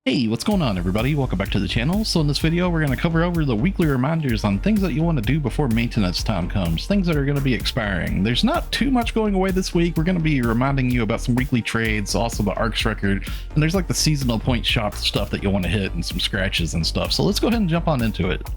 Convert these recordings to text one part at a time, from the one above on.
Hey, what's going on everybody? Welcome back to the channel. So in this video, we're going to cover over the weekly reminders on things that you want to do before maintenance time comes, things that are going to be expiring. There's not too much going away this week. We're going to be reminding you about some weekly trades, also the ARX record, and there's like the seasonal point shop stuff that you want to hit and some scratches and stuff. So let's go ahead and jump on into it.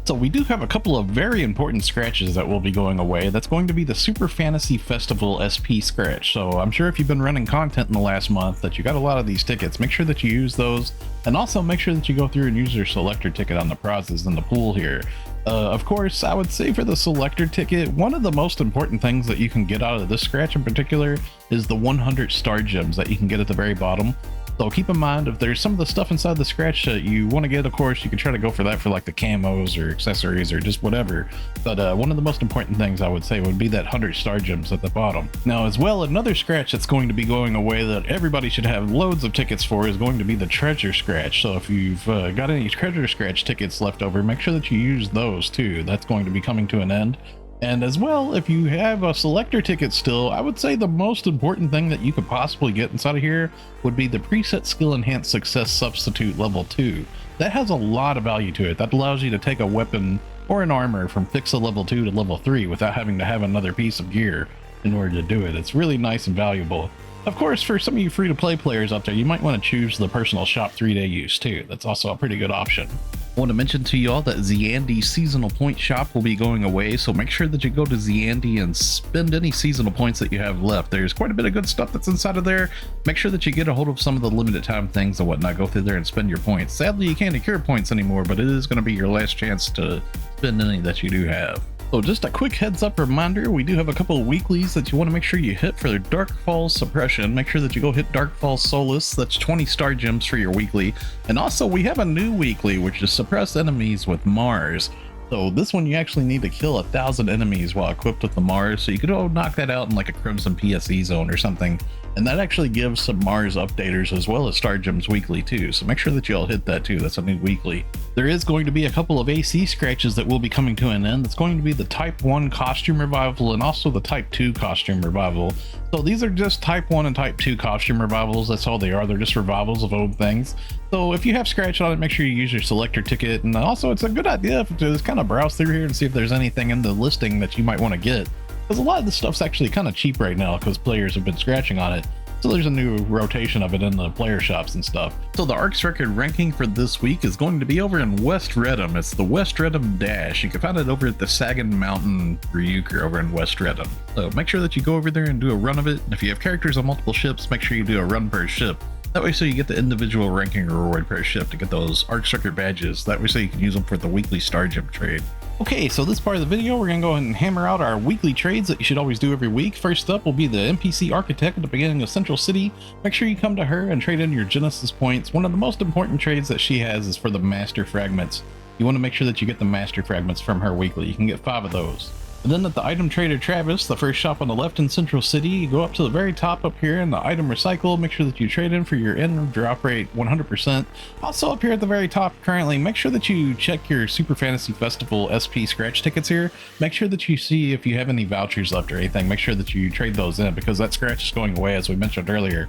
So we do have a couple of very important scratches that will be going away. That's going to be the Super Fantasy Festival SP scratch. So I'm sure if you've been running content in the last month that you got a lot of these tickets, make sure that you use those, and also make sure that you go through and use your selector ticket on the prizes in the pool here. Of course, I would say for the selector ticket, one of the most important things that you can get out of this scratch in particular is the 100 star gems that you can get at the very bottom. So keep in mind, if there's some of the stuff inside the scratch that you want to get, of course, you can try to go for that for like the camos or accessories or just whatever. But one of the most important things I would say would be that 100 star gems at the bottom. Now, as well, another scratch that's going to be going away that everybody should have loads of tickets for is going to be the treasure scratch. So if you've got any treasure scratch tickets left over, make sure that you use those too. That's going to be coming to an end. And as well, if you have a selector ticket still, I would say the most important thing that you could possibly get inside of here would be the preset skill enhanced success substitute level 2. That has a lot of value to it. That allows you to take a weapon or an armor from fixa level 2 to level 3 without having to have another piece of gear in order to do it. It's really nice and valuable. Of course, for some of you free-to-play players out there, you might want to choose the personal shop 3-day use too. That's also a pretty good option. I want to mention to you all that Ziandi seasonal point shop will be going away, so make sure that you go to Ziandi and spend any seasonal points that you have left. There's quite a bit of good stuff that's inside of there. Make sure that you get a hold of some of the limited time things and whatnot. Go through there and spend your points. Sadly, you can't accrue points anymore, but it is going to be your last chance to spend any that you do have. So just a quick heads up reminder, we do have a couple of weeklies that you want to make sure you hit for their Darkfall Suppression. Make sure that you go hit Darkfall Solace. That's 20 star gems for your weekly. And also we have a new weekly, which is Suppress Enemies with Mars. So this one you actually need to kill 1,000 enemies while equipped with the Mars. So you could go knock that out in like a Crimson PSE zone or something. And that actually gives some Mars updaters as well as Star Gems weekly too. So make sure that you all hit that too. That's a new weekly. There is going to be a couple of AC scratches that will be coming to an end. It's going to be the Type 1 Costume Revival and also the Type 2 Costume Revival. So these are just Type 1 and Type 2 Costume Revivals. That's all they are. They're just revivals of old things. So if you have scratch on it, make sure you use your selector ticket. And also it's a good idea to just kind of browse through here and see if there's anything in the listing that you might want to get. Because a lot of this stuff's actually kind of cheap right now because players have been scratching on it. So there's a new rotation of it in the player shops and stuff. So the ARX record ranking for this week is going to be over in West Redham. It's the West Redham Dash. You can find it over at the Sagan Mountain Ryuker over in West Redham. So make sure that you go over there and do a run of it. And if you have characters on multiple ships, make sure you do a run per ship. That way so you get the individual ranking reward per ship to get those ARX record badges. That way so you can use them for the weekly Star Gem trade. Okay, so this part of the video, we're going to go ahead and hammer out our weekly trades that you should always do every week. First up will be the NPC Architect at the beginning of Central City. Make sure you come to her and trade in your Genesis points. One of the most important trades that she has is for the Master Fragments. You want to make sure that you get the Master Fragments from her weekly. You can get 5 of those. And then at the Item Trader Travis, the first shop on the left in Central City, you go up to the very top up here in the Item Recycle. Make sure that you trade in for your end drop rate 100%. Also up here at the very top currently, make sure that you check your Super Fantasy Festival SP scratch tickets here. Make sure that you see if you have any vouchers left or anything. Make sure that you trade those in because that scratch is going away as we mentioned earlier.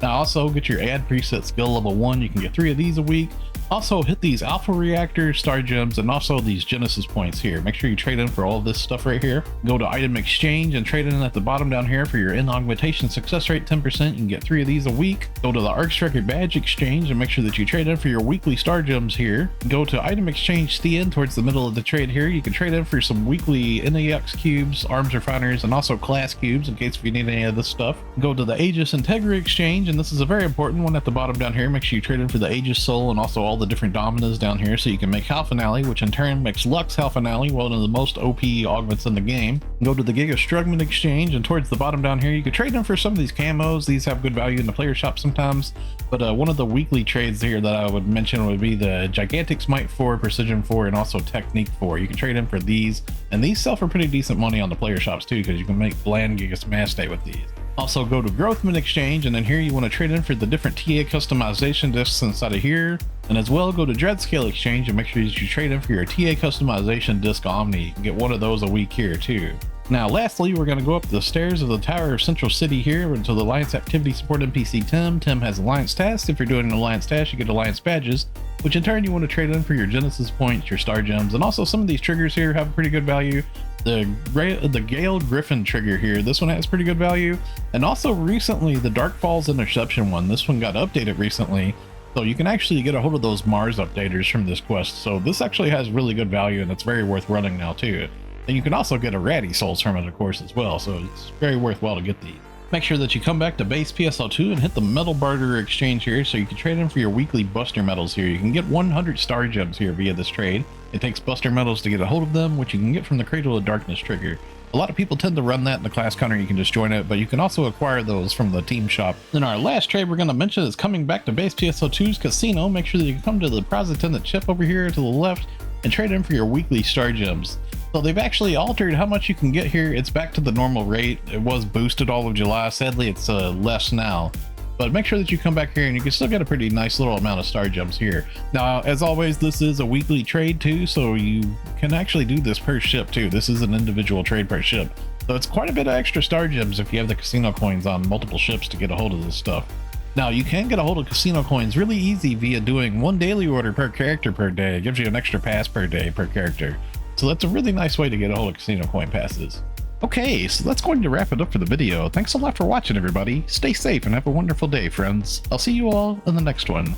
Now also get your add preset skill level 1. You can get 3 of these a week. Also hit these Alpha Reactors, Star Gems, and also these Genesis points here. Make sure you trade in for all of this stuff right here. Go to Item Exchange and trade in at the bottom down here for your Augmentation success rate 10%. You can get 3 of these a week. Go to the ARX Record Badge Exchange and make sure that you trade in for your weekly Star Gems here. Go to Item Exchange Stien towards the middle of the trade here. You can trade in for some weekly NAX cubes, Arms Refiners, and also class cubes in case if you need any of this stuff. Go to the Aegis Integra Exchange, and this is a very important one at the bottom down here. Make sure you trade in for the Aegis Soul and also all the different Dominas down here so you can make Halfinale, which in turn makes Lux Halfinale, one of the most OP augments in the game. Go to the Giga Strugman Exchange, and towards the bottom down here you can trade in for some of these camos. These have good value in the player shop sometimes, but one of the weekly trades here that I would mention would be the Gigantic Smite 4, Precision 4, and also Technique 4. You can trade in for these, and these sell for pretty decent money on the player shops too because you can make Bland Giga Smash Day with these. Also go to Growthman Exchange, and then here you want to trade in for the different TA customization discs inside of here. And as well, go to Dreadscale Exchange and make sure that you trade in for your TA customization disc Omni. You can get 1 of those a week here too. Now, lastly, we're going to go up the stairs of the Tower of Central City here into the Alliance Activity Support NPC Tim. Tim has Alliance tasks. If you're doing an Alliance task, you get Alliance badges, which in turn you want to trade in for your Genesis points, your Star Gems, and also some of these triggers here have pretty good value. The Gale Griffin trigger here, this one has pretty good value. And also recently, the Dark Falls Interception one, this one got updated recently. So you can actually get a hold of those Mars updaters from this quest. So this actually has really good value and it's very worth running now too. And you can also get a Ratty Souls from it, of course, as well, so it's very worthwhile to get these. Make sure that you come back to base PSL2 and hit the metal barter exchange here so you can trade in for your weekly Buster Medals here. You can get 100 Star Gems here via this trade. It takes Buster Medals to get a hold of them, which you can get from the Cradle of Darkness trigger. A lot of people tend to run that in the class counter, you can just join it, but you can also acquire those from the team shop. Then our last trade we're going to mention is coming back to base PSL2's casino. Make sure that you come to the Prize Attendant chip over here to the left and trade in for your weekly Star Gems. So they've actually altered how much you can get here. It's back to the normal rate. It was boosted all of July. Sadly, it's less now. But make sure that you come back here and you can still get a pretty nice little amount of Star Gems here. Now, as always, this is a weekly trade too, so you can actually do this per ship too. This is an individual trade per ship. So it's quite a bit of extra Star Gems if you have the casino coins on multiple ships to get a hold of this stuff. Now, you can get a hold of casino coins really easy via doing one daily order per character per day. It gives you an extra pass per day per character. So that's a really nice way to get a hold of casino coin passes. Okay, so that's going to wrap it up for the video. Thanks a lot for watching, everybody. Stay safe and have a wonderful day, friends. I'll see you all in the next one.